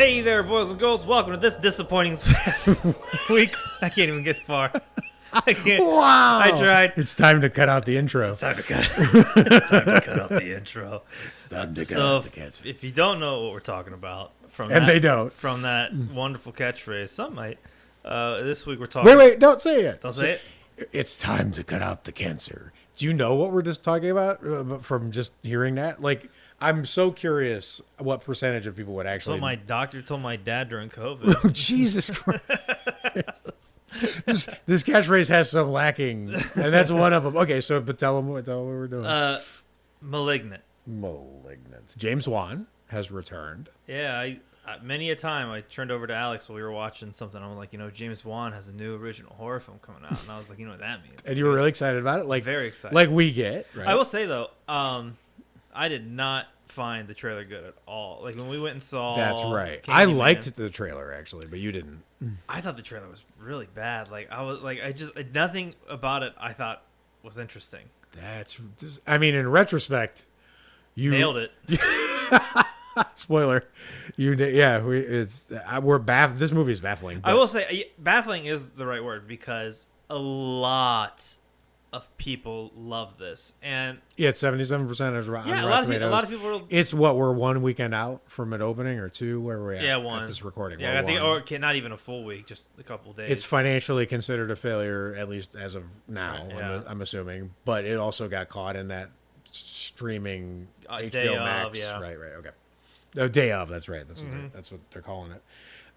Hey there, boys and girls. Welcome to this disappointing week. I can't even get far. I can't. Wow. I tried. It's time to cut out the intro. It's time to cut. Time to cut out the intro. It's time to cut So, out the cancer. if you don't know what we're talking about, And they don't. from that wonderful catchphrase, some might. This week we're talking. Wait, don't say it. Don't say it. It's time to cut out the cancer. Do you know what we're just talking about from just hearing that? Like, I'm so curious what percentage of people would actually. That's what my doctor told my dad during COVID. Oh, Jesus Christ. this catchphrase has some lacking, and that's one of them. Okay, so but tell them what we're doing. Malignant. Malignant. James Wan has returned. Yeah, I many a time I turned over to Alex while we were watching something. I'm like, James Wan has a new original horror film coming out, and I was like, you know what that means? And you were really excited about it? Like very excited. Like we get, right? I will say though, I did not find the trailer good at all. Like when we went and saw. That's right. Candyman, I liked the trailer actually, but you didn't. I thought the trailer was really bad. Like I just nothing about it I thought was interesting. I mean, in retrospect, you Nailed it. Spoiler. This movie is baffling. I will say baffling is the right word because a lot of people love this, and it's 77% of Rotten Tomatoes. A lot of people. It's what we're 1 weekend out from it opening, or two. Where we're at? Yeah, one. At this recording. Yeah, I think, or not even a full week, just a couple days. It's financially considered a failure, at least as of now. Right, yeah. I'm assuming, but it also got caught in that streaming HBO day Max. of, yeah. Right. Okay. Oh, day of. That's right. That's what they're calling it.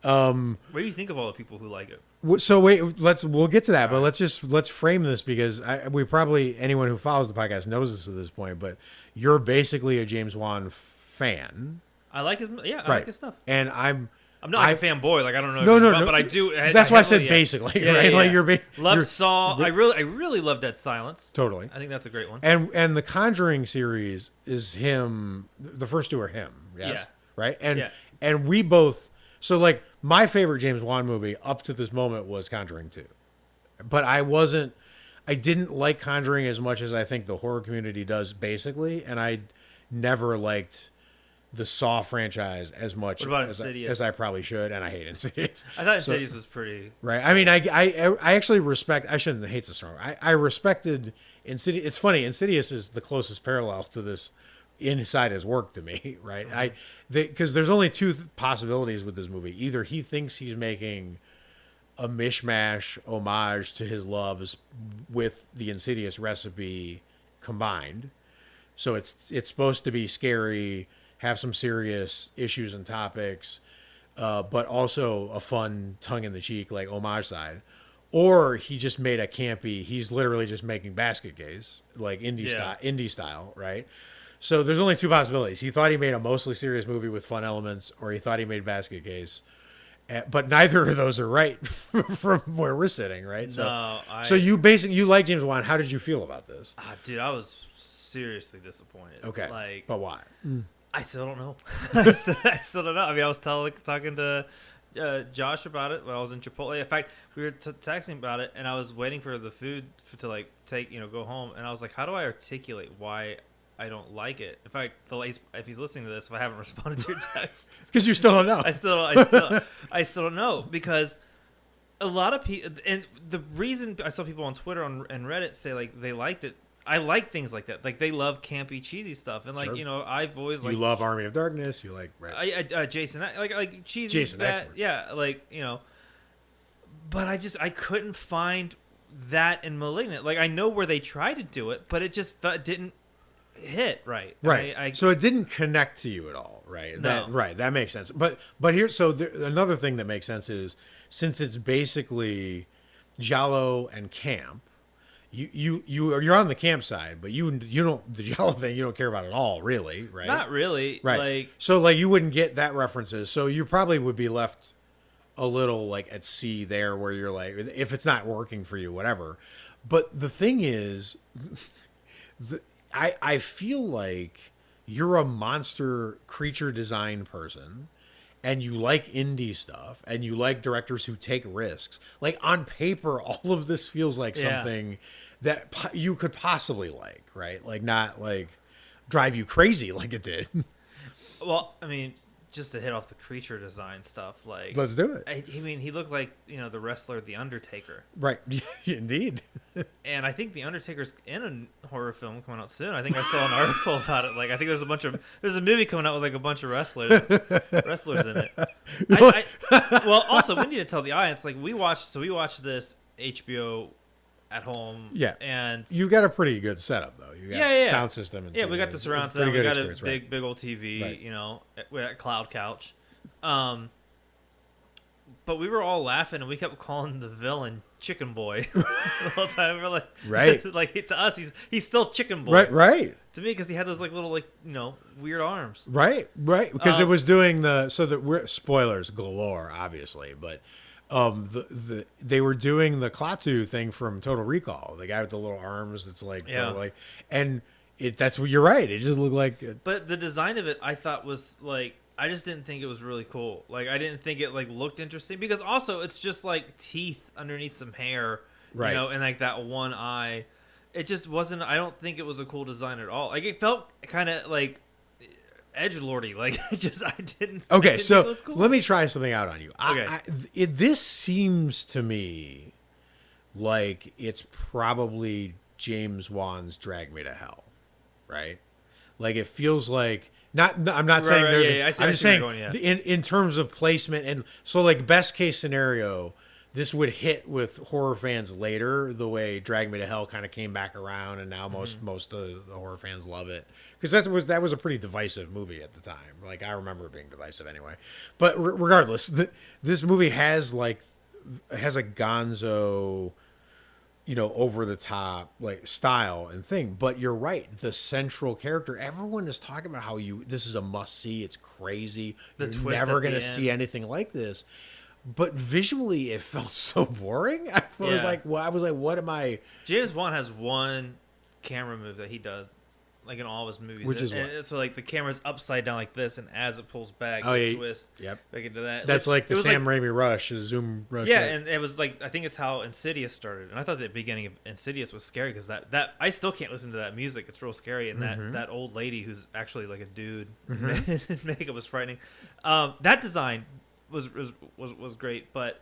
What do you think of all the people who like it? So wait, we'll get to that, but let's frame this because we probably anyone who follows the podcast knows this at this point, but you're basically a James Wan fan. I like his like his stuff, and I'm not like a fanboy, like I don't know. No, but I do. That's why I said basically, right? Yeah. Like you're Saw. I really love Dead Silence. Totally, I think that's a great one. And the Conjuring series is him. The first two are him. Yes, yeah. Right. And we both. So, like, my favorite James Wan movie up to this moment was Conjuring 2. But I didn't like Conjuring as much as I think the horror community does, basically. And I never liked the Saw franchise as much as I probably should. And I hate Insidious. I thought Insidious was pretty... Right. I mean, I actually respect... I shouldn't hate the strong. I respected Insidious. It's funny. Insidious is the closest parallel to this inside his work to me, right? Because there's only two possibilities with this movie. Either he thinks he's making a mishmash homage to his loves with the Insidious recipe combined, so it's supposed to be scary, have some serious issues and topics, but also a fun tongue-in-the-cheek like homage side. Or he just made a campy. He's literally just making basket case, like indie style, right? So there's only two possibilities. He thought he made a mostly serious movie with fun elements, or he thought he made Basket Case. But neither of those are right from where we're sitting, right? So you like James Wan. How did you feel about this? Dude, I was seriously disappointed. Okay, but why? I still don't know. I still don't know. I mean, I was talking to Josh about it when I was in Chipotle. In fact, we were texting about it, and I was waiting for the food to go home, and I was like, how do I articulate why I don't like it? In fact, if he's listening to this, if I haven't responded to your text, because you still don't know. I still don't know, because a lot of people, and the reason I saw people on Twitter and Reddit say like they liked it. I like things like that. Like they love campy, cheesy stuff, and Sure. I've always you love Army of Darkness. You like Jason, like cheesy, Jason, excellent. But I couldn't find that in Malignant. Like I know where they tried to do it, but it just didn't hit right. So it didn't connect to you at all, right? No. That makes sense. But here, another thing that makes sense is since it's basically giallo and camp, you're on the camp side, but you don't, the giallo thing you don't care about at all, really, right? Not really, right? So you wouldn't get that references, so you probably would be left a little like at sea there, where you're like, if it's not working for you, whatever. But the thing is, I feel like you're a monster creature design person, and you like indie stuff, and you like directors who take risks. Like on paper, all of this feels like something that you could possibly like, right? Like not like drive you crazy like it did. Well, I mean, just to hit off the creature design stuff, like Let's do it. I mean, he looked like the wrestler The Undertaker, Right. Indeed. and I think The Undertaker's in a horror film coming out soon. I think I saw an article about it. Like I think there's a movie coming out with like a bunch of wrestlers in it. Well, also we need to tell the audience like we watched this HBO at home. Yeah, and you got a pretty good setup though. You got sound system. And we got the surround sound. We got a big old TV. Right. We got cloud couch. But we were all laughing, and we kept calling the villain Chicken Boy the whole time. We were like, right, like to us, he's still Chicken Boy, right. To me, because he had those like little weird arms, right, because it was doing we're spoilers galore, obviously, but. They were doing the Klaatu thing from Total Recall, the guy with the little arms that's like, and that's what you're right. It just looked like. But the design of it, I thought was like, I just didn't think it was really cool. Like, I didn't think it like looked interesting because also it's just like teeth underneath some hair, right? And like that one eye. It just wasn't. I don't think it was a cool design at all. Like it felt kind of like edgelordy, like I didn't. Okay, so it was cool. Let me try something out on you. Okay, this seems to me like it's probably James Wan's "Drag Me to Hell," right? Like it feels like not. I'm not saying they're. I'm just saying in terms of placement, and so like best case scenario. This would hit with horror fans later, the way "Drag Me to Hell" kind of came back around, and now most of the horror fans love it because that was a pretty divisive movie at the time. Like I remember it being divisive anyway. But regardless, this movie has a Gonzo, over the top like style and thing. But you're right, the central character. Everyone is talking about how this is a must see. It's crazy. You're never going to see anything like this. But visually, it felt so boring. I was like, what am I? James Wan has one camera move that he does, like in all of his movies. Which is what? So like the camera's upside down like this, and as it pulls back, twist. Yep. Back into that. That's like the Sam Raimi rush, the zoom rush. Yeah, and it was like I think it's how Insidious started, and I thought the beginning of Insidious was scary because that I still can't listen to that music. It's real scary, and that old lady who's actually like a dude in makeup was frightening. That design. Was great, but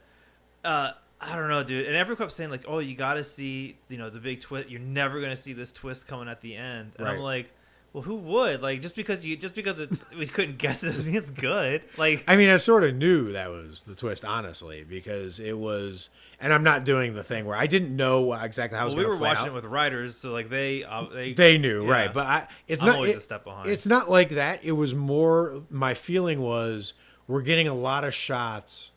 I don't know, dude. And everyone kept saying like, "Oh, you got to see, the big twist. You're never gonna see this twist coming at the end." And I'm like, "Well, who would? Like, just because we couldn't guess it doesn't mean it's good." Like, I mean, I sort of knew that was the twist, honestly, because it was. And I'm not doing the thing where I didn't know exactly how it was going to play out. We were watching it with writers, so like they knew, right? But I'm always a step behind. It's not like that. It was more. My feeling was. We're getting a lot of shots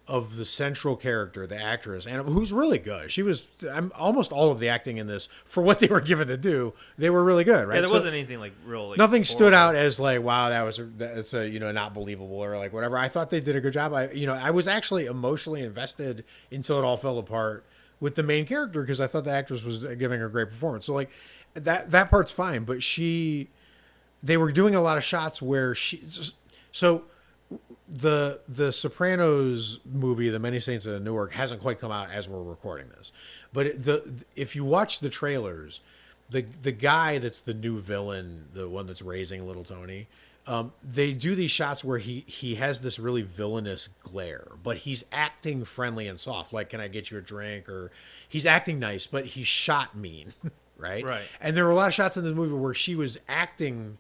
of the central character, the actress, and who's really good. She was almost all of the acting in this for what they were given to do. They were really good, right? Yeah, there wasn't anything like real. Like, nothing stood out as like, wow, that's not believable or like whatever. I thought they did a good job. I was actually emotionally invested until it all fell apart with the main character because I thought the actress was giving a great performance. So like that part's fine, but they were doing a lot of shots where the Sopranos movie, The Many Saints of Newark, hasn't quite come out as we're recording this. But if you watch the trailers, the guy that's the new villain, the one that's raising little Tony, they do these shots where he has this really villainous glare, but he's acting friendly and soft. Like, can I get you a drink? Or he's acting nice, but he's shot mean, right? Right. And there were a lot of shots in this movie where she was acting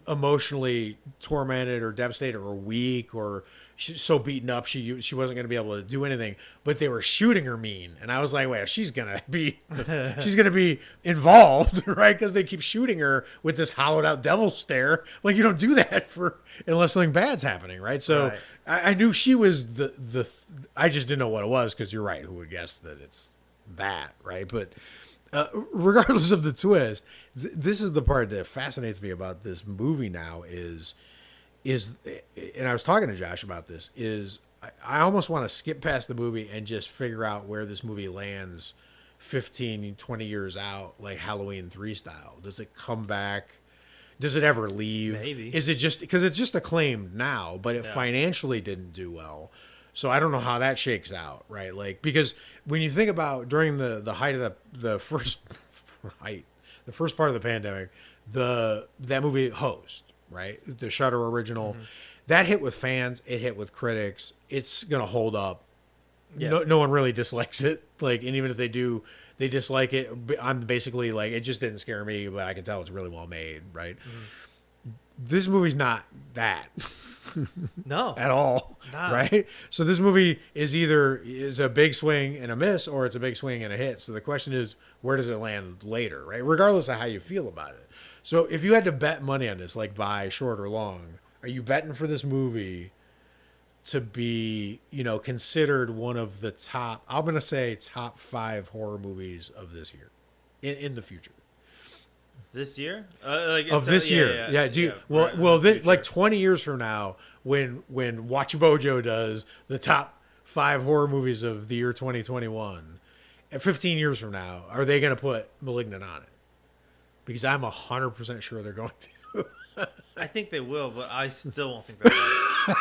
emotionally tormented or devastated or weak or so beaten up she wasn't going to be able to do anything, but they were shooting her mean, and I was like, well, she's gonna be involved, right? Because they keep shooting her with this hollowed out devil stare. Like, you don't do that unless something bad's happening, right? So right. I knew she was the I just didn't know what it was, because you're right, who would guess that it's that, right? But regardless of the twist, this is the part that fascinates me about this movie now is, and I was talking to Josh about this, is I almost want to skip past the movie and just figure out where this movie lands 15, 20 years out, like Halloween 3 style. Does it come back? Does it ever leave? Maybe. Is it just, because it's just acclaimed now, but it financially didn't do well. So I don't know how that shakes out, right? Like, because when you think about during the height of the first part of the pandemic, that movie Host, right? The Shudder original. That hit with fans. It hit with critics. It's going to hold up. Yeah. No one really dislikes it. Like, and even if they do, they dislike it. I'm basically like, it just didn't scare me, but I can tell it's really well made, right? This movie's not that. No. At all, Nah. right? So this movie is a big swing and a miss, or it's a big swing and a hit. So the question is, where does it land later, right? Regardless of how you feel about it. So if you had to bet money on this, like by short or long, are you betting for this movie to be, considered one of the top, I'm going to say top 5 horror movies of this year in the future? This year? Of this year. Yeah. Do you, this, like 20 years from now, when Watch Mojo does the top 5 horror movies of the year 2021, and 15 years from now, are they going to put Malignant on it? Because I'm 100% sure they're going to. I think they will, but I still won't think they're right.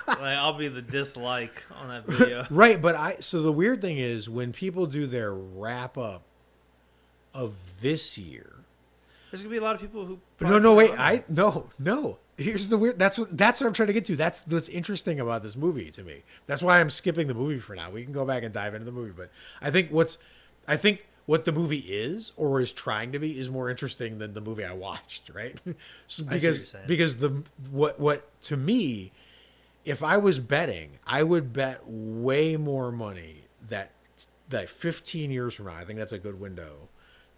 Like, I'll be the dislike on that video. Right, but so the weird thing is when people do their wrap up of this year. There's gonna be a lot of people who. No. Here's the weird. That's what I'm trying to get to. That's what's interesting about this movie to me. That's why I'm skipping the movie for now. We can go back and dive into the movie, but I think what the movie is or is trying to be is more interesting than the movie I watched, right? So because what to me, if I was betting, I would bet way more money that 15 years from now, I think that's a good window,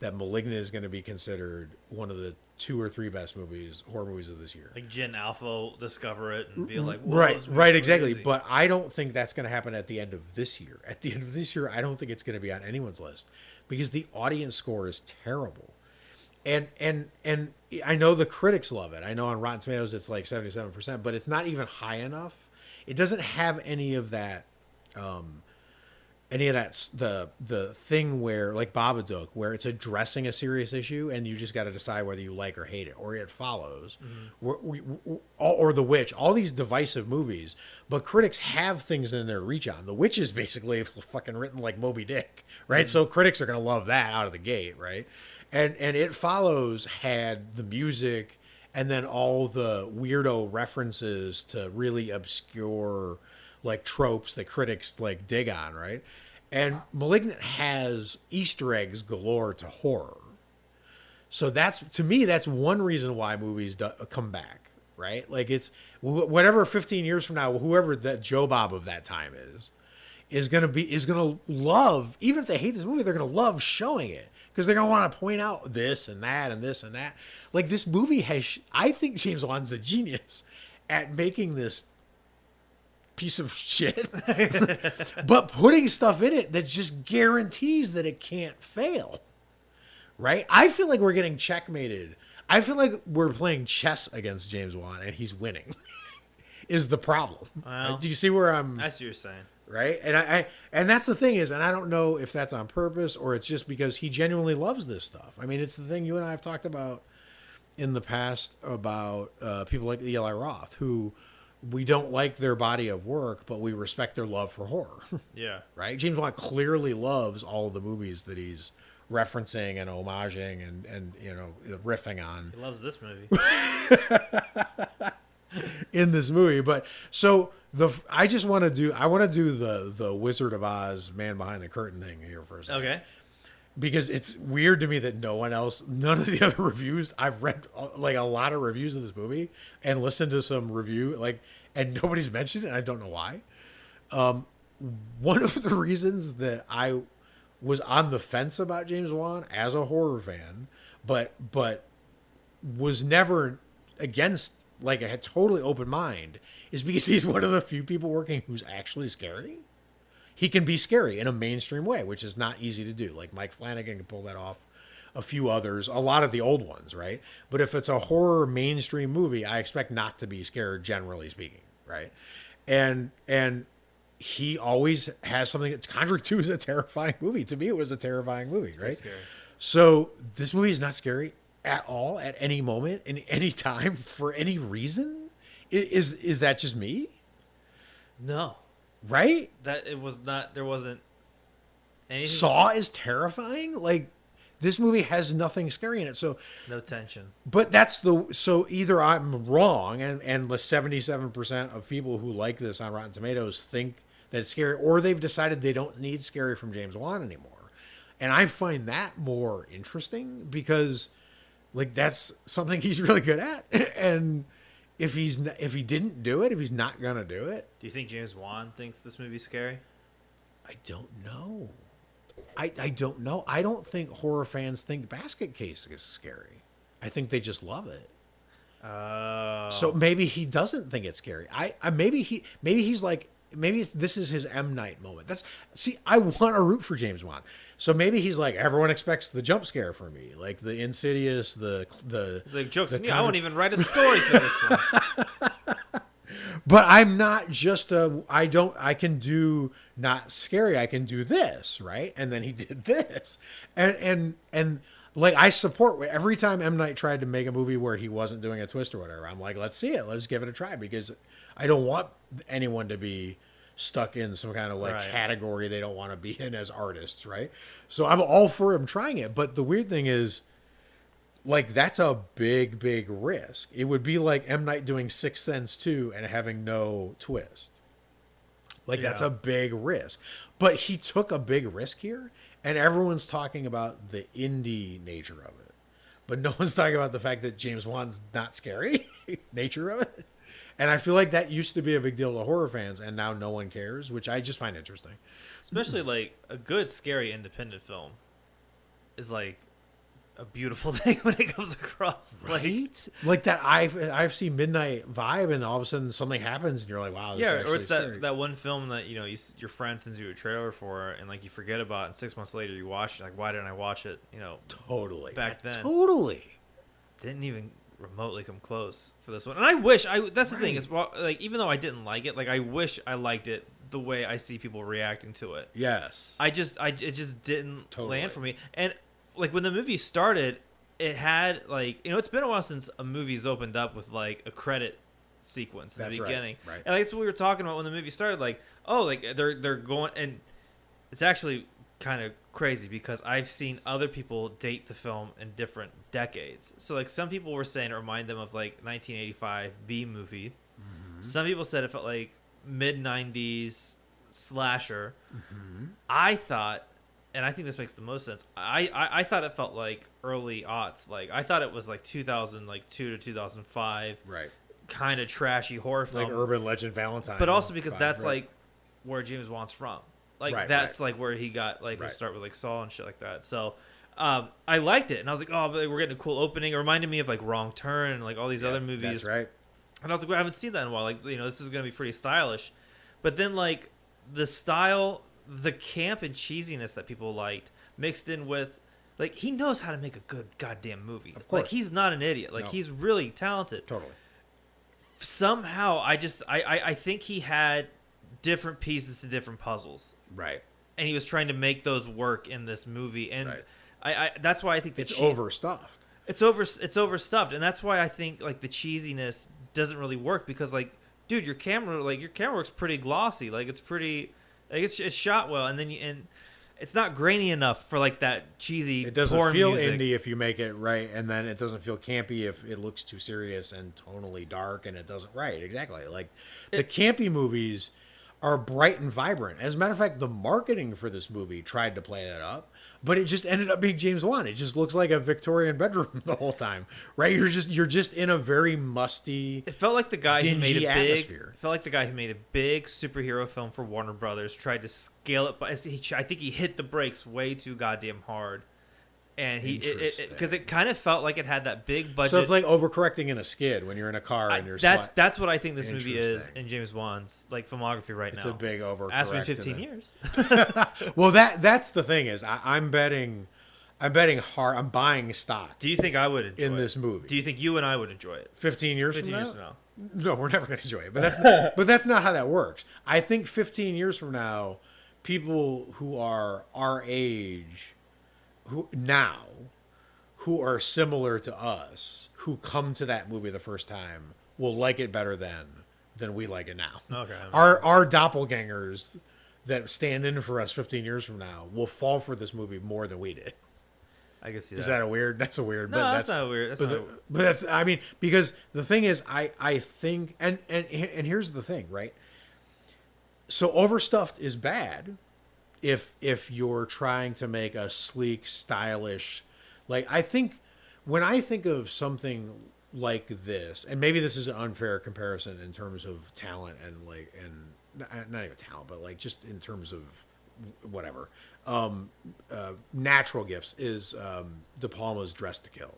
that Malignant is going to be considered one of the 2 or 3 best horror movies of this year. Like Gen Alpha will discover it and be like, right, exactly. But I don't think that's going to happen at the end of this year. At the end of this year, I don't think it's going to be on anyone's list because the audience score is terrible. And I know the critics love it. I know on Rotten Tomatoes it's like 77%, but it's not even high enough. It doesn't have any of that the thing where, like Babadook, where it's addressing a serious issue and you just got to decide whether you like or hate it, or It Follows, or The Witch. All these divisive movies, but critics have things in their reach on. The Witch is basically fucking written like Moby Dick, right? So critics are gonna love that out of the gate, right? And It Follows had the music and then all the weirdo references to really obscure like tropes that critics like dig on, right? And Malignant has Easter eggs galore to horror. So to me, that's one reason why movies come back, right? Like it's whatever 15 years from now, whoever that Joe Bob of that time is going to love, even if they hate this movie, they're going to love showing it because they're going to want to point out this and that and this and that. Like this movie I think James Wan's a genius at making this piece of shit, but putting stuff in it that just guarantees that it can't fail, right? I feel like we're getting checkmated. I feel like we're playing chess against James Wan and he's winning is the problem. Well, right? Do you see where I see what you're saying? Right? And that's the thing is, and I don't know if that's on purpose or it's just because he genuinely loves this stuff. I mean, it's the thing you and I have talked about in the past about people like Eli Roth, who we don't like their body of work, but we respect their love for horror. Yeah. Right? James Wan clearly loves all of the movies that he's referencing and homaging and riffing on. He loves this movie. In this movie. But so I want to do the Wizard of Oz man behind the curtain thing here for a second. Okay. Because it's weird to me that none of the other reviews, I've read like a lot of reviews of this movie and listened to some review, and nobody's mentioned it. And I don't know why. One of the reasons that I was on the fence about James Wan as a horror fan, but was never against, like I had totally open mind, is because he's one of the few people working who's actually scary. He can be scary in a mainstream way, which is not easy to do. Like Mike Flanagan can pull that off, a few others, a lot of the old ones, right? But if it's a horror mainstream movie, I expect not to be scared, generally speaking, right? And he always has something. Conjuring 2 is a terrifying movie. To me, it was a terrifying movie, right? So this movie is not scary at all, at any moment, in any time, for any reason. Is that just me? No. Right? That it was not. There wasn't anything. Saw is terrifying. Like This movie has nothing scary in it. So, No tension. but so either I'm wrong, and the 77% of people who like this on Rotten Tomatoes think that it's scary, or they've decided they don't need scary from James Wan anymore. And I find that more interesting because, like, that's something he's really good at. And if he didn't do it, if he's not gonna do it, Do you think James Wan thinks this movie's scary? I don't know. I don't know. I don't think horror fans think Basket Case is scary. I think they just love it. Oh. So maybe he doesn't think it's scary. Maybe he's like, this is his M. Night moment. I want to root for James Wan. So maybe he's like, everyone expects the jump scare from me, like the Insidious, the. It's like, jokes on me. I won't even write a story for this one. But I'm not just I can do not scary. I can do this, right? And then he did this, and like, I support every time M. Night tried to make a movie where he wasn't doing a twist or whatever. I'm like, let's see it. Let's give it a try, because I don't want anyone to be stuck in some kind of like category they don't want to be in as artists, right? So I'm all for him trying it. But the weird thing is, like, that's a big, big risk. It would be like M. Night doing Sixth Sense 2 and having no twist. Like, that's a big risk. But he took a big risk here, and everyone's talking about the indie nature of it. But no one's talking about the fact that James Wan's not scary nature of it. And I feel like that used to be a big deal to horror fans, and now no one cares, which I just find interesting. Especially, like, a good, scary independent film is, like, a beautiful thing when it comes across. Right? Like that I've seen Midnight Vibe, and all of a sudden something happens, and you're like, wow, this is actually or it's scary. that one film that, you know, your friend sends you a trailer for, and, like, you forget about it, and 6 months later you watch it, like, why didn't I watch it, you know, totally back then. Totally. Didn't even remotely come close for this one. And I wish that's the thing is, like, even though I didn't like it, like, I wish I liked it the way I see people reacting to it. Yes. It just didn't land for me. And, like, when the movie started, it had, like, you know, it's been a while since a movie's opened up with, like, a credit sequence in the beginning. Right. And, like, that's what we were talking about when the movie started. Like, oh, like, they're going, and it's actually kind of crazy because I've seen other people date the film in different decades. So, like, some people were saying it reminded them of, like, 1985 B movie. Mm-hmm. Some people said it felt like mid-90s slasher. Mm-hmm. I thought, and I think this makes the most sense, I thought it felt like early aughts. Like, I thought it was like 2002 to 2005. Right. Kind of trashy horror film. Like Urban Legend Valentine. But also because that's like where James Wan's from. Like, that's like where he got like his start with like Saw and shit like that. So I liked it, and I was like, oh, but we're getting a cool opening. It reminded me of like Wrong Turn and like all these other movies. That's right. And I was like, well, I haven't seen that in a while. Like, you know, this is gonna be pretty stylish. But then, like, the style, the camp and cheesiness that people liked mixed in with, like, he knows how to make a good goddamn movie. Of course. Like, he's not an idiot. Like, he's really talented. Totally. Somehow, I think he had different pieces to different puzzles. Right. And he was trying to make those work in this movie. And I that's why I think it's overstuffed. It's overstuffed. And that's why I think, like, the cheesiness doesn't really work, because, like, dude, your camera work's pretty glossy. Like, it's pretty, like, it's shot well, and then and it's not grainy enough for, like, that cheesy. It doesn't porn feel music. indie if you make it right, and then it doesn't feel campy if it looks too serious and tonally dark, and it doesn't. Right, exactly. Like, the campy movies are bright and vibrant. As a matter of fact, the marketing for this movie tried to play that up, but it just ended up being James Wan. It just looks like a Victorian bedroom the whole time, right? You're just in a very musty. It felt like the guy who made a atmosphere. It felt like the guy who made a big superhero film for Warner Brothers tried to scale it, but I think he hit the brakes way too goddamn hard. And because it kind of felt like it had that big budget. So it's like overcorrecting in a skid when you're in a car and you're. That's what I think this movie is in James Wan's, like, filmography right now. It's a big overcorrect. Ask me in 15 years. Well, that's the thing is I'm betting hard. I'm buying stock. Do you think I would enjoy this movie? Do you think you and I would enjoy it? 15 years from now? No, we're never going to enjoy it. But that's not how that works. I think 15 years from now, people who are our age, who are similar to us, who come to that movie the first time, will like it better than we like it now. Okay. Our doppelgangers that stand in for us 15 years from now will fall for this movie more than we did. I can see Is that. that a weird? That's a weird. No, But that's not weird. That's not. but that's. I mean, because the thing is, I think, and here's the thing, right? So overstuffed is bad if you're trying to make a sleek, stylish, like I think when I think of something like this, and maybe this is an unfair comparison in terms of talent and like and not even talent, but like just in terms of whatever natural gifts is De Palma's Dress to Kill.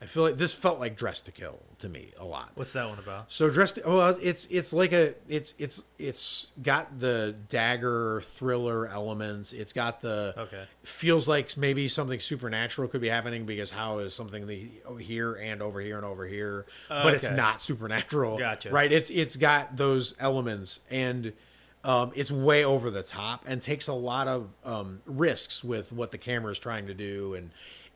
I feel like this felt like Dress to Kill to me a lot. What's that one about? So it's like it's got the dagger thriller elements. It's got the feels like maybe something supernatural could be happening because how is something here and over here and over here, but it's not supernatural. Gotcha. Right? It's got those elements and it's way over the top and takes a lot of risks with what the camera is trying to do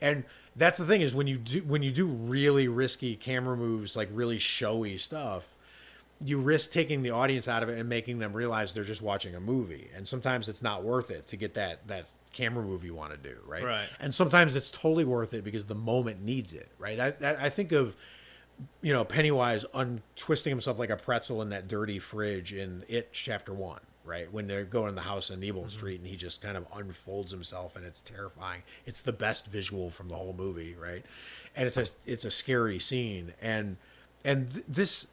and that's the thing is when you do really risky camera moves, like really showy stuff, you risk taking the audience out of it and making them realize they're just watching a movie. And sometimes it's not worth it to get that camera move you want to do, right? Right. And sometimes it's totally worth it because the moment needs it, right? I think of, Pennywise untwisting himself like a pretzel in that dirty fridge in It Chapter 1. Right, when they're going in the house on Neighbor Street and he just kind of unfolds himself and it's terrifying. It's the best visual from the whole movie, right? And it's a scary scene this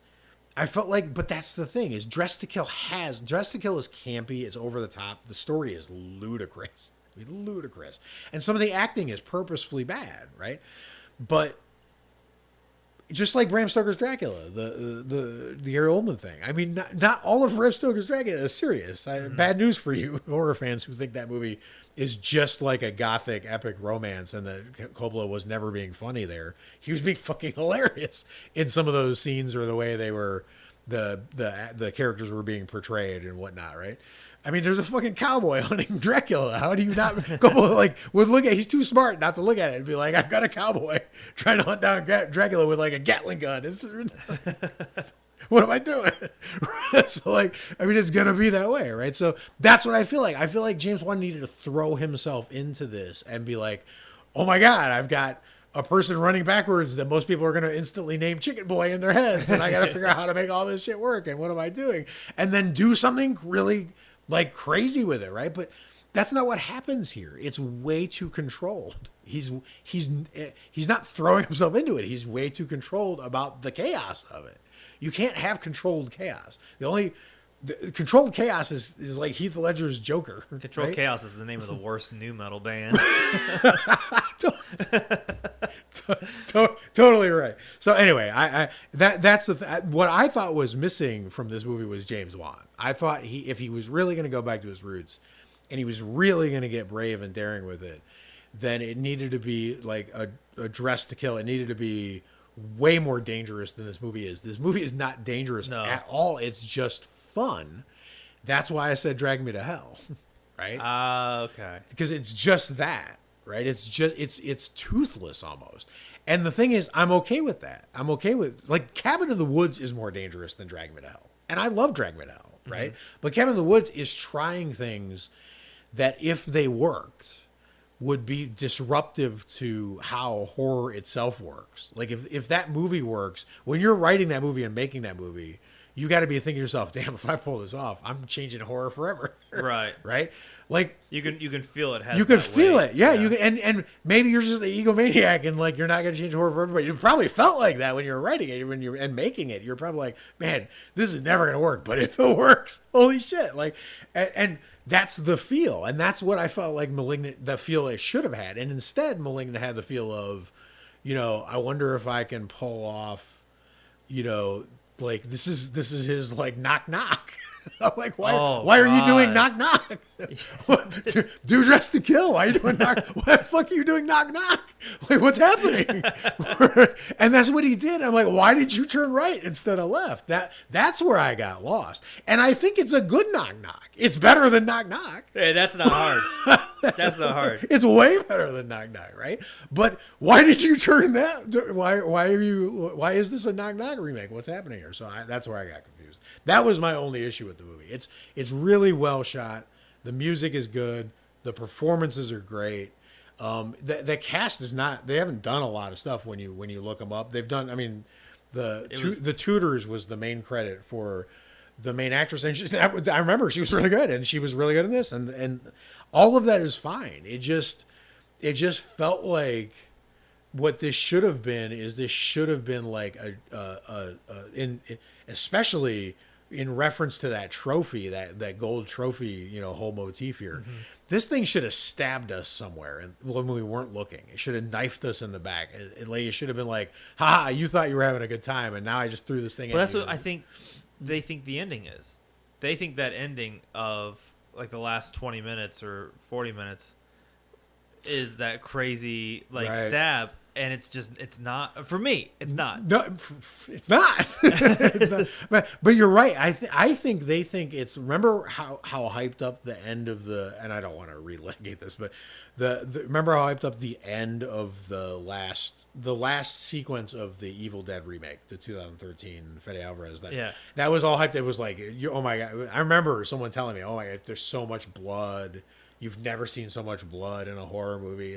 I felt like, but that's the thing is Dress to Kill is campy, it's over the top. The story is ludicrous, and some of the acting is purposefully bad, right? But just like Bram Stoker's Dracula, the Gary Oldman thing. I mean, not all of Bram Stoker's Dracula is serious. Bad news for you horror fans who think that movie is just like a gothic epic romance and that Coppola was never being funny there. He was being fucking hilarious in some of those scenes or the way they were, the characters were being portrayed and whatnot, right? I mean, there's a fucking cowboy hunting Dracula. How do you not? Coppola would look at. He's too smart not to look at it and be like, "I've got a cowboy trying to hunt down Dracula with like a Gatling gun." What am I doing? So it's gonna be that way, right? So that's what I feel like. I feel like James Wan needed to throw himself into this and be like, "Oh my God, I've got a person running backwards that most people are going to instantly name Chicken Boy in their heads, and I got to figure out how to make all this shit work. And what am I doing?" And then do something really crazy with it, right? But that's not what happens here. It's way too controlled. He's not throwing himself into it. He's way too controlled about the chaos of it. You can't have controlled chaos. The controlled chaos is like Heath Ledger's Joker. Controlled right? Chaos is the name of the worst new metal band. Totally right. So anyway, that's what I thought was missing from this movie was James Wan. I thought if he was really going to go back to his roots, and he was really going to get brave and daring with it, then it needed to be like a Dress to Kill. It needed to be way more dangerous than this movie is. This movie is not dangerous at all. It's just fun. That's why I said Drag Me to Hell, right? Okay. Because it's just that, right? It's toothless almost. And the thing is, I'm okay with that. I'm okay with Cabin in the Woods is more dangerous than Drag Me to Hell. And I love Drag Me to Hell, right? Mm-hmm. But Cabin in the Woods is trying things that if they worked would be disruptive to how horror itself works. Like if that movie works, when you're writing that movie and making that movie, you got to be thinking to yourself, damn, if I pull this off, I'm changing horror forever. Right. Right? Like you can feel it. You can feel it. Yeah. You can, and maybe you're just an egomaniac and you're not going to change horror for everybody. You probably felt like that when you're writing it, and making it. You're probably like, man, this is never going to work. But if it works, holy shit! And that's the feel, and that's what I felt like Malignant, the feel it should have had, and instead Malignant had the feel of, I wonder if I can pull off, this is his knock knock. I'm like, why are you doing knock knock? Do Dress to Kill. Why are you doing knock? Why the fuck are you doing knock knock? What's happening? And that's what he did. I'm like, why did you turn right instead of left? That's where I got lost. And I think it's a good knock knock. It's better than knock knock. Hey, that's not hard. That's not hard. It's way better than knock knock, right? But why did you turn that? Why is this a knock knock remake? What's happening here? So that's where I got confused. That was my only issue with the movie. It's really well shot. The music is good. The performances are great. The cast is not. They haven't done a lot of stuff when you look them up. They've done. I mean, the Tudors was the main credit for the main actress, and I remember she was really good, and she was really good in this, and all of that is fine. It just felt like what this should have been is this should have been like especially in reference to that trophy, that gold trophy, whole motif here. Mm-hmm. This thing should have stabbed us somewhere, and when we weren't looking, it should have knifed us in the back. It should have been like, "Ha! You thought you were having a good time, and now I just threw this thing." Well, at that's you. what I think. They think the ending is. They think that ending of like the last 20 minutes or 40 minutes is that crazy stab. And it's not for me. It's not. No, it's not. It's not. But you're right. I think they think it's. Remember how hyped up the end of and I don't want to relegate this, but remember how hyped up the end of the last sequence of the Evil Dead remake, the 2013 Fede Alvarez. That was all hyped. It was like, oh my god! I remember someone telling me, oh my god, there's so much blood. You've never seen so much blood in a horror movie,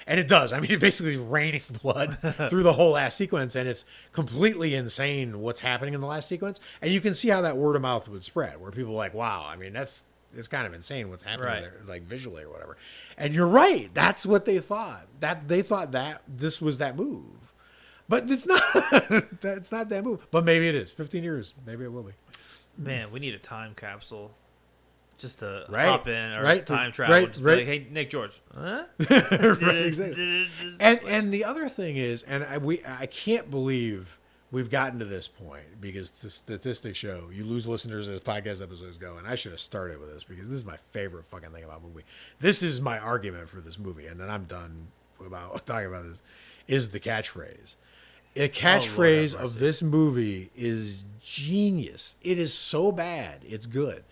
and it does. I mean, it's basically raining blood through the whole last sequence, and it's completely insane what's happening in the last sequence. And you can see how that word of mouth would spread, where people are like, "Wow, I mean, it's kind of insane what's happening there, like visually or whatever." And you're right. That's what they thought. That they thought that this was that move, but it's not. It's not that move. But maybe it is. 15 years, maybe it will be. Man, we need a time capsule. Just to hop in or time travel. Right. Be like, hey, Nick George. Huh? Exactly. And the other thing is, and I can't believe we've gotten to this point, because the statistics show you lose listeners as podcast episodes go, and I should have started with this because this is my favorite fucking thing about movie. This is my argument for this movie, and then I'm done about talking about this, is the catchphrase. The catchphrase of this movie is genius. It is so bad, it's good.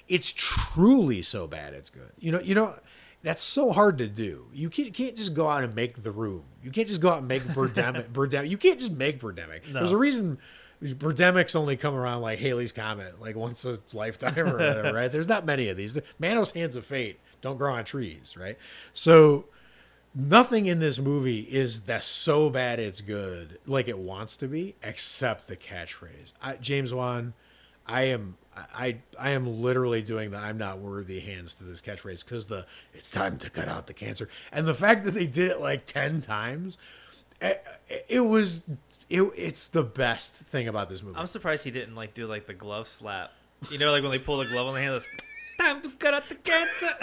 It's truly so bad it's good. You know, that's so hard to do. You can't just go out and make The Room. You can't just go out and make Birdemic. You can't just make Birdemic. No. There's a reason Birdemics only come around like Halley's Comet, like once a lifetime or whatever, right? There's not many of these. Manos Hands of Fate don't grow on trees, right? So nothing in this movie is that so bad it's good like it wants to be, except the catchphrase. James Wan, I am literally doing the I'm not worthy hands to this catchphrase, because it's time to cut out the cancer. And the fact that they did it like 10 times, it's the best thing about this movie. I'm surprised he didn't do the glove slap. Like when they pull the glove on the hand, it's time to cut out the cancer.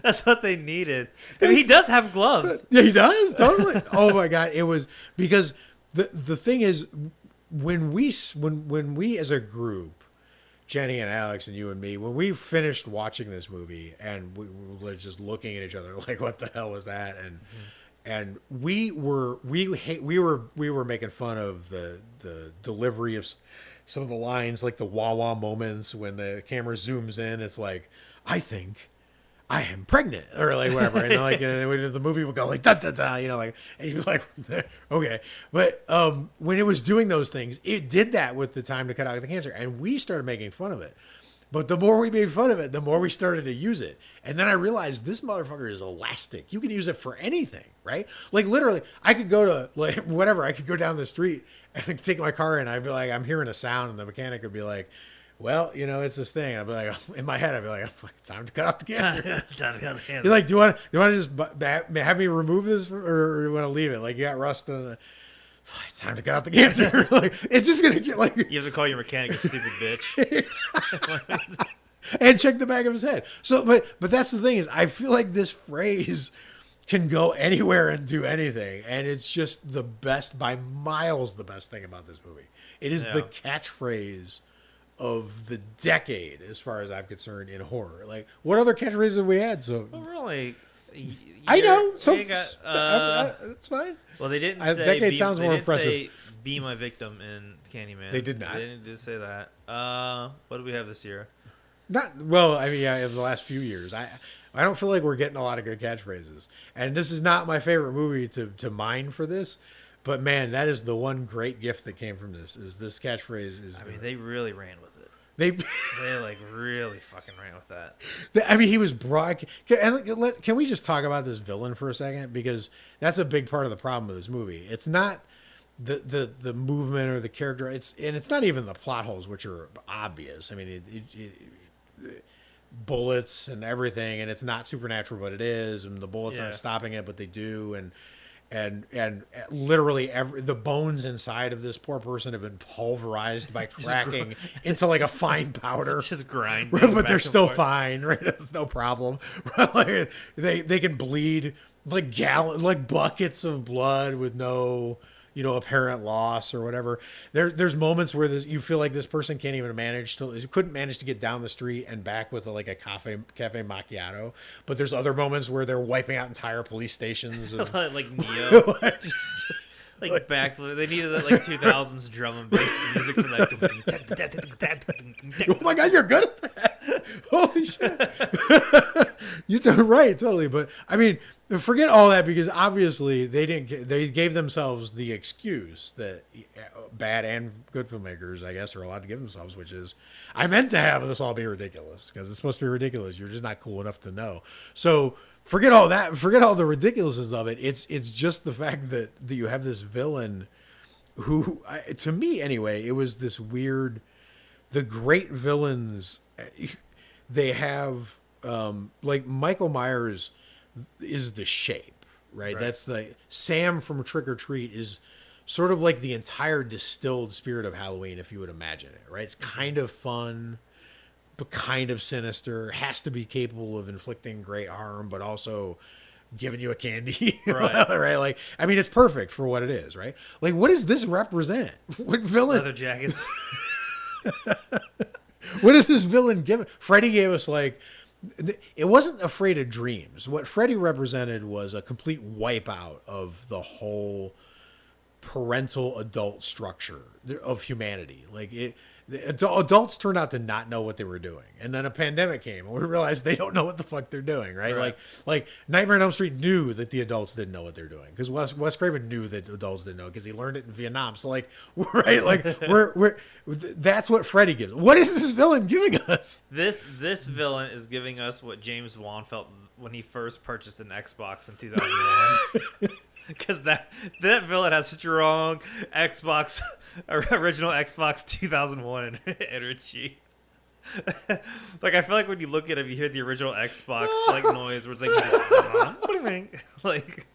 That's what they needed. I mean, he does have gloves. Yeah, he does, totally. Oh my god, it was because the thing is, when we as a group, Jenny and Alex and you and me, when we finished watching this movie and we were just looking at each other like, what the hell was that? And we were making fun of the delivery of some of the lines, like the wah wah moments when the camera zooms in. It's like, I think I am pregnant, or like whatever, and and the movie would go like da da da, and you're like, okay. But when it was doing those things, it did that with the time to cut out the cancer, and we started making fun of it. But the more we made fun of it, the more we started to use it. And then I realized this motherfucker is elastic. You can use it for anything, right? Like literally, I could go to I could go down the street and take my car in. I'd be like, I'm hearing a sound, and the mechanic would be like, well, it's this thing. I'd be like, in my head, I'd be like, it's time to cut out the cancer. Time to cut the cancer. You're like, do you want to just have me remove this, or do you want to leave it? Like, you got rust in the... It's time to cut out the cancer. It's just gonna get like... You have to call your mechanic a stupid bitch. And check the back of his head. So, but that's the thing, is I feel like this phrase can go anywhere and do anything, and it's just the best, by miles, the best thing about this movie. It is the catchphrase of the decade, as far as I'm concerned, in horror. Like, what other catchphrases have we had? So, well, really, I know. So it's fine. Well, they didn't say. Decade sounds more impressive. Say, "Be my victim" in Candyman. They did not. They didn't say that. What do we have this year? Not well. I mean, yeah, in the last few years, I don't feel like we're getting a lot of good catchphrases. And this is not my favorite movie to mine for this. But man, that is the one great gift that came from this. Is this catchphrase is? I mean, they really ran with it. They, They like really fucking ran with that. I mean, he was broad. Can we just talk about this villain for a second? Because that's a big part of the problem with this movie. It's not the movement or the character. It's not even the plot holes, which are obvious. I mean, bullets and everything, and it's not supernatural, but it is, and the bullets aren't stopping it, but they do, and literally the bones inside of this poor person have been pulverized by cracking into like a fine powder. Just grind. But they're still fine, right? It's no problem. Like, they can bleed like buckets of blood with no apparent loss or whatever. There's moments where you feel like this person can't even couldn't manage to get down the street and back with like a cafe macchiato. But there's other moments where they're wiping out entire police stations. And, like Neo, just like backflip. They needed that like 2000s drum and bass music for that. Oh my god, you're good at that! Holy shit! You done right, totally. But I mean, forget all that, because obviously they gave themselves the excuse that bad and good filmmakers, I guess, are allowed to give themselves, which is, I meant to have this all be ridiculous because it's supposed to be ridiculous. You're just not cool enough to know. So forget all that. Forget all the ridiculousness of it. It's just the fact that you have this villain who, to me anyway, it was this weird. The great villains, they have like Michael Myers is the shape, right? That's the Sam from Trick or Treat is sort of like the entire distilled spirit of Halloween, if you would imagine it, right? It's kind of fun, but kind of sinister, has to be capable of inflicting great harm, but also giving you a candy, right? Like, I mean, it's perfect for what it is, right? Like, what does this represent? What villain? Leather jackets. What does this villain give? Freddy gave us like, it wasn't Afraid of Dreams. What Freddy represented was a complete wipeout of the whole parental adult structure of humanity. Like adults turned out to not know what they were doing, and then a pandemic came, and we realized they don't know what the fuck they're doing, right? Like Nightmare on Elm Street knew that the adults didn't know what they're doing, because Wes Craven knew that adults didn't know, because he learned it in Vietnam. So like, right, like we're that's what Freddy gives. What is this villain giving us? This villain is giving us what James Wan felt when he first purchased an Xbox in 2001. Because that villain has strong Xbox, original Xbox 2001 energy. Like, I feel like when you look at him, you hear the original Xbox like noise where it's like, what do you think? Like,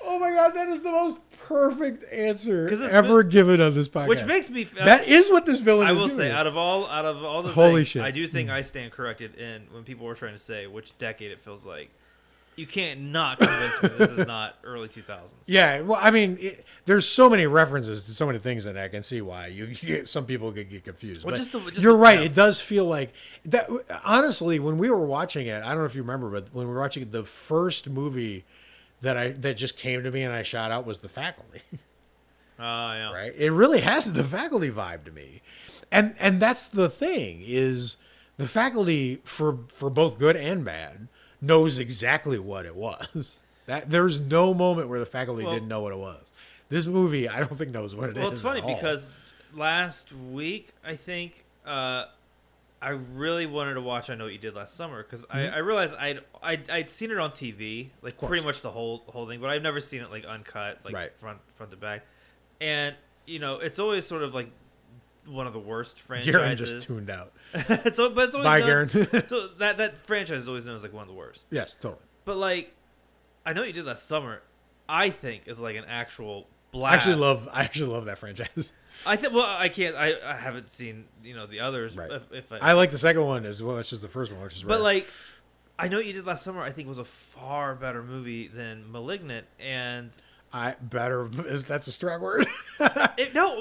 oh my god, that is the most perfect answer ever given on this podcast. Which makes me that is what this villain is. I will say, me. out of all the holy things, shit, I do think I stand corrected in when people were trying to say which decade it feels like. You can't not convince me this is not early 2000s. Yeah, well, I mean, there's so many references to so many things that I can see why some people could get confused. Well, but you're right. It does feel like that. Honestly, when we were watching it, I don't know if you remember, but when we were watching it, the first movie that just came to me and I shot out was The Faculty. Oh, yeah. Right? It really has the Faculty vibe to me. And that's the thing, is The Faculty, for both good and bad, knows exactly what it was. That there's no moment where The Faculty didn't know what it was. This movie, I don't think knows what it is. Well, it's funny because last week, I think, I really wanted to watch I Know What You Did Last Summer, because I realized I'd seen it on TV, like pretty much the whole thing, but I've never seen it like uncut, like front to back. And it's always sort of like one of the worst franchises. Garen just tuned out. But it's always Bye, Garen. So that franchise is always known as like one of the worst. Yes, totally. But like, I Know What You Did Last Summer, I think is like an actual blast. I actually love that franchise. I think. Well, I can't. I haven't seen the others. Right. If I like the second one as well as just the first one, which is rare. But like, I Know What You Did Last Summer, I think was a far better movie than Malignant, and that's a strong word. There are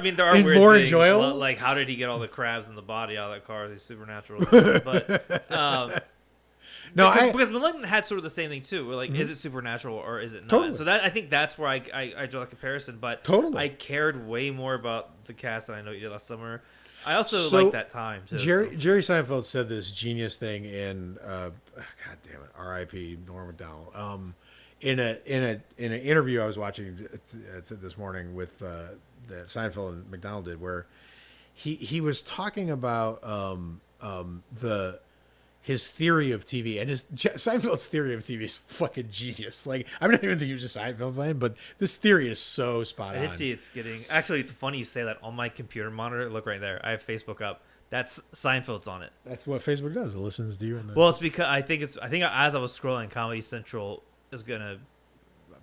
and weird more things, enjoyable. like how did he get all the crabs in the body out of that car? These supernatural things. But because Malignant had sort of the same thing too. We're like, is it supernatural or is it not? Totally. So I think that's where I draw the comparison. But totally, I cared way more about the cast than I Know What You Did Last Summer. I also like that time too. Jerry Seinfeld said this genius thing in God damn it, R.I.P. Norm Macdonald. In an interview I was watching this morning with that Seinfeld and McDonald did, where he was talking about the his theory of TV, and Seinfeld's theory of TV is fucking genius. Like, I'm not even the hugest Seinfeld fan, but this theory is so spot I on. did see it's getting. Actually, it's funny you say that. On my computer monitor, look right there. I have Facebook up. That's Seinfeld's on it. That's what Facebook does. It listens to you. And Well, it's because I think as I was scrolling, Comedy Central is gonna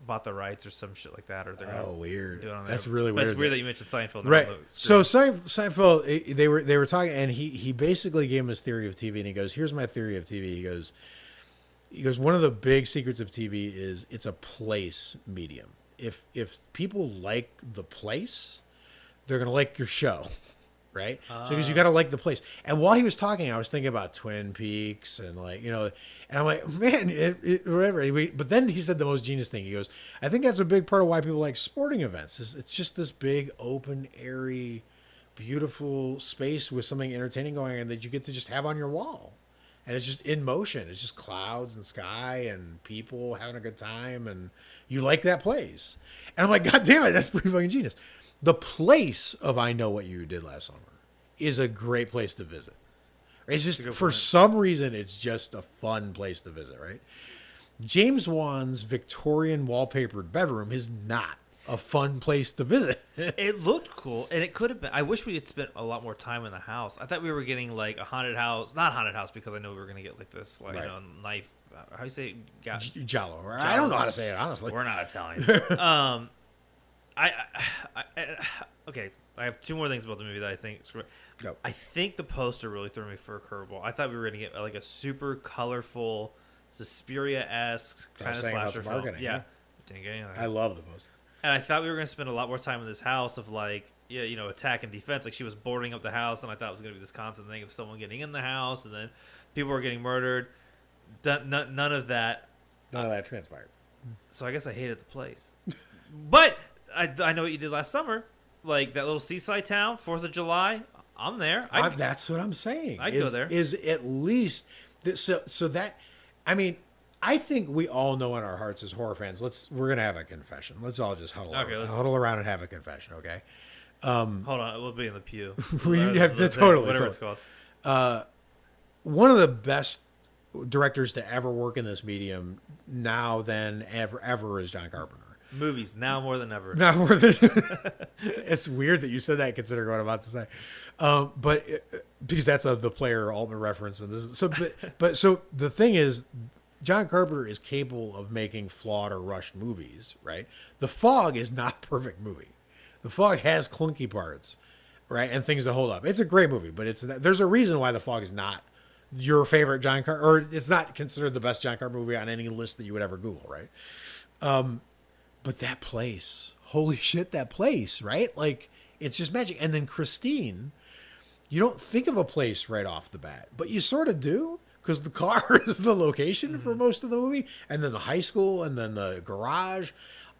bought the rights or some shit like that, or they're gonna weird. do it on That's there. really But weird. it's weird that you mentioned Seinfeld. Right. So Seinfeld, they were talking, and he basically gave him his theory of TV, and he goes, "Here's my theory of TV." He goes, one of the big secrets of TV is it's a place medium. If people like the place, they're gonna like your show. Right? So because you got to like the place. And while he was talking, I was thinking about Twin Peaks and and I'm like, man, whatever. But then he said the most genius thing. He goes, I think that's a big part of why people like sporting events. It's just this big, open, airy, beautiful space with something entertaining going on that you get to just have on your wall. And it's just in motion. It's just clouds and sky and people having a good time. And you like that place. And I'm like, God damn it, that's pretty fucking genius. The place of I Know What You Did Last Summer is a great place to visit. It's just, for some reason, it's just a fun place to visit, right? James Wan's Victorian wallpapered bedroom is not a fun place to visit. It looked cool, and it could have been. I wish we had spent a lot more time in the house. I thought we were getting like a haunted house. Not haunted house, because I know we were going to get like this, like, Right. Knife. How do you say it? Giallo. I don't know how to say it, honestly. We're not Italian. Okay. I have two more things about the movie that I think. Go. I think the poster really threw me for a curveball. I thought we were going to get like a super colorful, Suspiria-esque kind of slasher film. Yeah. Didn't get any of that. I love the poster. And I thought we were going to spend a lot more time in this house of like, attack and defense. Like she was boarding up the house, and I thought it was going to be this constant thing of someone getting in the house, and then people were getting murdered. None of that. None of that transpired. So I guess I hated the place. But I Know What You Did Last Summer. Like that little seaside town, 4th of July. I'm there. That's what I'm saying. I'd go there. Is at least so that, I mean, I think we all know in our hearts as horror fans. We're gonna have a confession. Let's all just huddle around and have a confession, okay? Hold on, we'll be in the pew. Totally. Whatever it's called. One of the best directors to ever work in this medium, now than ever is John Carpenter. Movies now more than ever. Not more than. It's weird that you said that, considering what I'm about to say, but because that's the Player Altman reference, and this is, so the thing is, John Carpenter is capable of making flawed or rushed movies. Right? The Fog is not a perfect movie. The Fog has clunky parts, right, and things that hold up. It's a great movie, but there's a reason why The Fog is not your favorite John Carpenter, or it's not considered the best John Carpenter movie on any list that you would ever Google, right? But that place, holy shit, that place, right? Like, it's just magic. And then Christine, you don't think of a place right off the bat, but you sort of do, because the car is the location for most of the movie, and then the high school, and then the garage,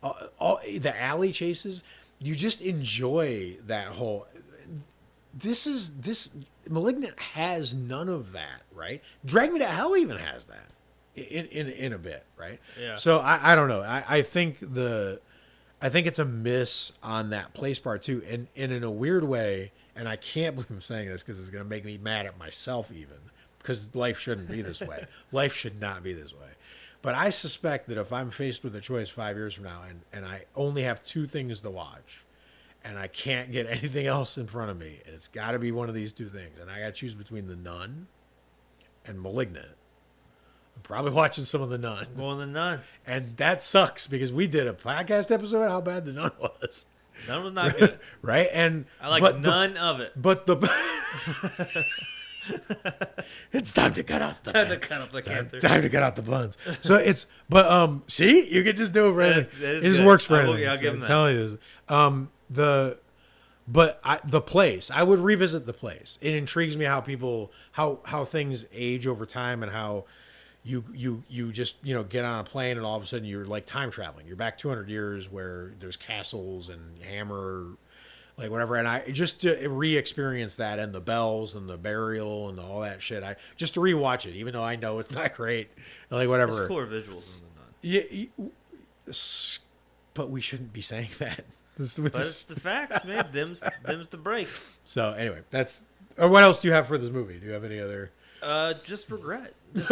all the alley chases. You just enjoy that whole. This Malignant has none of that, right? Drag Me to Hell even has that. In a bit, right? Yeah. So I don't know. I think it's a miss on that place part too, and in a weird way. And I can't believe I'm saying this because it's going to make me mad at myself even, because life shouldn't be this way. Life should not be this way. But I suspect that if I'm faced with a choice 5 years from now, and I only have two things to watch, and I can't get anything else in front of me, and it's got to be one of these two things, and I got to choose between The Nun and Malignant. I'm probably watching some of The Nun. I'm going The Nun. And that sucks, because we did a podcast episode on how bad The Nun was. Nun was not good. Right? And I like none of it. But it's time to cut out the cancer. Time to cut out the buns. So see, you can just do it for anything. It just works for anything. I'll give him that. I'm telling you this. The place, I would revisit the place. It intrigues me how things age over time, and how you just get on a plane and all of a sudden you're like time traveling. You're back 200 years where there's castles and hammer, like whatever. And I just to re-experience that, and the bells and the burial and all that shit. I just to rewatch it, even though I know it's not great, like whatever. It's cooler visuals in The Nun. Yeah, but we shouldn't be saying that. But it's the facts, man. Them's the breaks. So anyway, that's. Or what else do you have for this movie? Do you have any other? Just regret. Just,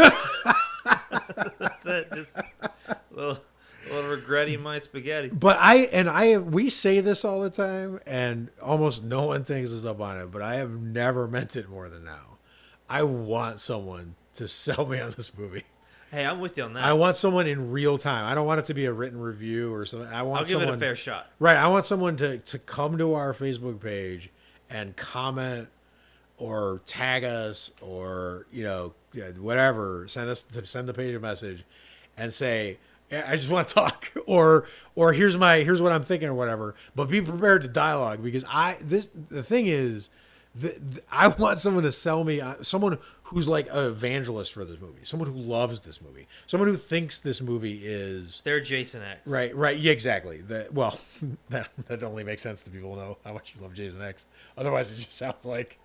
that's it. Just a little regret in my spaghetti. But we say this all the time, and almost no one takes us up on it. But I have never meant it more than now. I want someone to sell me on this movie. Hey, I'm with you on that. I want someone in real time. I don't want it to be a written review or something. I'll give it a fair shot. Right. I want someone to come to our Facebook page and comment or tag us or, whatever. Send the page a message and say, I just want to talk or here's what I'm thinking or whatever. But be prepared to dialogue because the thing is, I want someone to sell me, someone who's like an evangelist for this movie, someone who loves this movie, someone who thinks this movie is they're Jason X. Right, yeah, exactly. That only makes sense to people who know how much you love Jason X. Otherwise, it just sounds like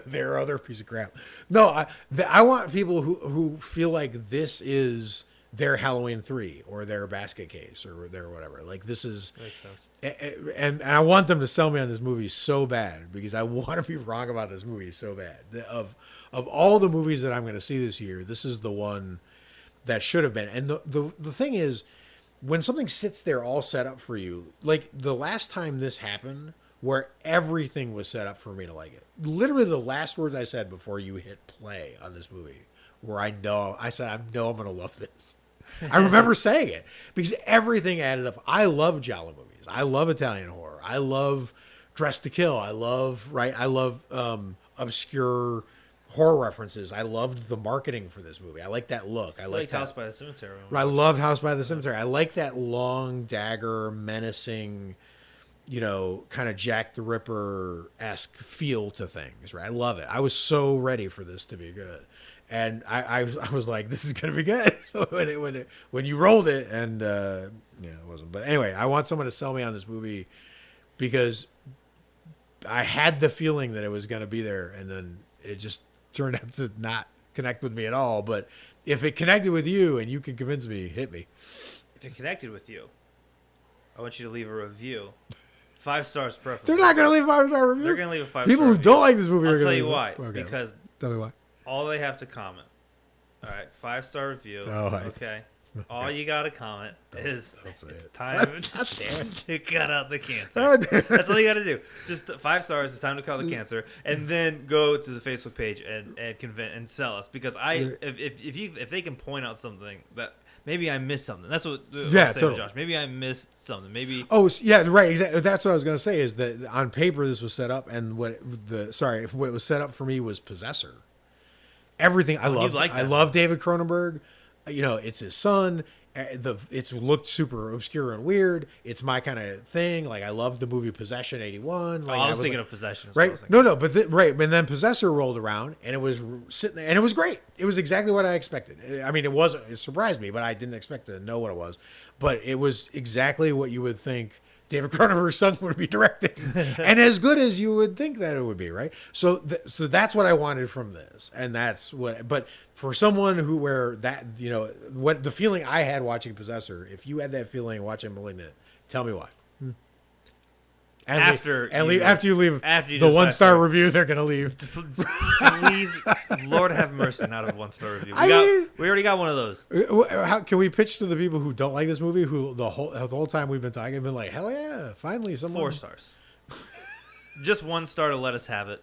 their other piece of crap. No, I want people who feel like this is their Halloween 3 or their basket case or their whatever. Like this is makes sense. And I want them to sell me on this movie so bad because I want to be wrong about this movie so bad. Of all the movies that I'm going to see this year, this is the one that should have been. And the thing is, when something sits there all set up for you, like the last time this happened, where everything was set up for me to like it. Literally the last words I said before you hit play on this movie, where I know I'm going to love this. I remember saying it because everything added up. I love giallo movies. I love Italian horror. I love Dress to Kill. I love obscure horror references. I loved the marketing for this movie. I like that look. I liked House by the Cemetery. I loved House by the Cemetery. I like that long dagger, menacing, kind of Jack the Ripper-esque feel to things. Right? I love it. I was so ready for this to be good. And I was like, this is gonna be good when you rolled it, and it wasn't. But anyway, I want someone to sell me on this movie because I had the feeling that it was gonna be there, and then it just turned out to not connect with me at all. But if it connected with you and you can convince me, hit me. If it connected with you, I want you to leave a review. 5 stars preferably. They're not gonna leave a 5-star review. They're gonna leave a 5-star People who review. don't like this movie. I'll tell you why. Okay. Because tell me why. all they have to comment. All right, 5-star review. Oh, okay. All you gotta comment is it's time to cut out the cancer. That's all you gotta do. Just 5 stars. It's time to cut out the cancer, and then go to the Facebook page and convince and sell us. Because if they can point out something that maybe I missed something. That's what I was saying to Josh. Maybe I missed something. Maybe. Oh yeah, right. Exactly. That's what I was gonna say. Is that on paper this was set up, and what was set up for me was Possessor. Everything I love David Cronenberg. It's his son. It's looked super obscure and weird. It's my kind of thing. Like I love the movie Possession '81. Like, I was thinking of Possession. Right? No, but and then Possessor rolled around, and it was sitting there, and it was great. It was exactly what I expected. I mean, it surprised me, but I didn't expect to know what it was. But it was exactly what you would think David Cronenberg's son would be directing, and as good as you would think that it would be, right? So that's what I wanted from this, and that's what. But for someone what the feeling I had watching Possessor, if you had that feeling watching *Malignant*, tell me why. After you leave the 1-star review, they're gonna leave. Please, Lord have mercy, not a 1-star review. We already got one of those. How can we pitch to the people who don't like this movie? Who the whole time we've been talking, have been like, hell yeah, finally someone. 4 stars. Just 1 star to let us have it.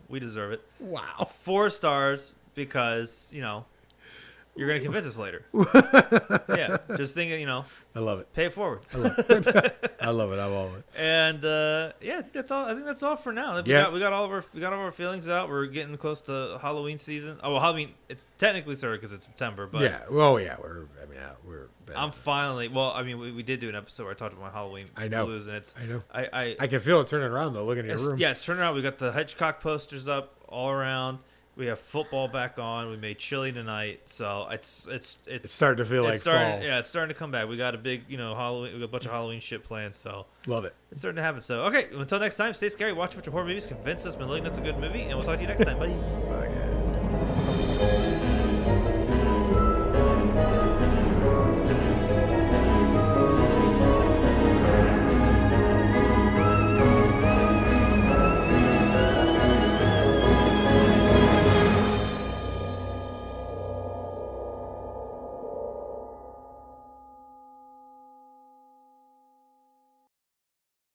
We deserve it. Wow. 4 stars because you're gonna convince us later. Yeah, just thinking, I love it. Pay it forward. I love it. I love it. And I think that's all. I think that's all for now. We got all of our feelings out. We're getting close to Halloween season. Oh well, Halloween. It's technically started because it's September. But yeah. Well, yeah. I'm finally. Well, I mean, we did do an episode where I talked about my Halloween blues, and it's. I know. I can feel it turning around though. Looking at your room. Yeah, it's turning around. We got the Hitchcock posters up all around. We have football back on. We made chili tonight, so it's starting to feel like fall. Yeah, it's starting to come back. We got a big, Halloween. We got a bunch of Halloween shit planned, so love it. It's starting to happen. So okay, until next time, stay scary. Watch a bunch of horror movies. Convince us Malignant's a good movie, and we'll talk to you next time. Bye. Bye.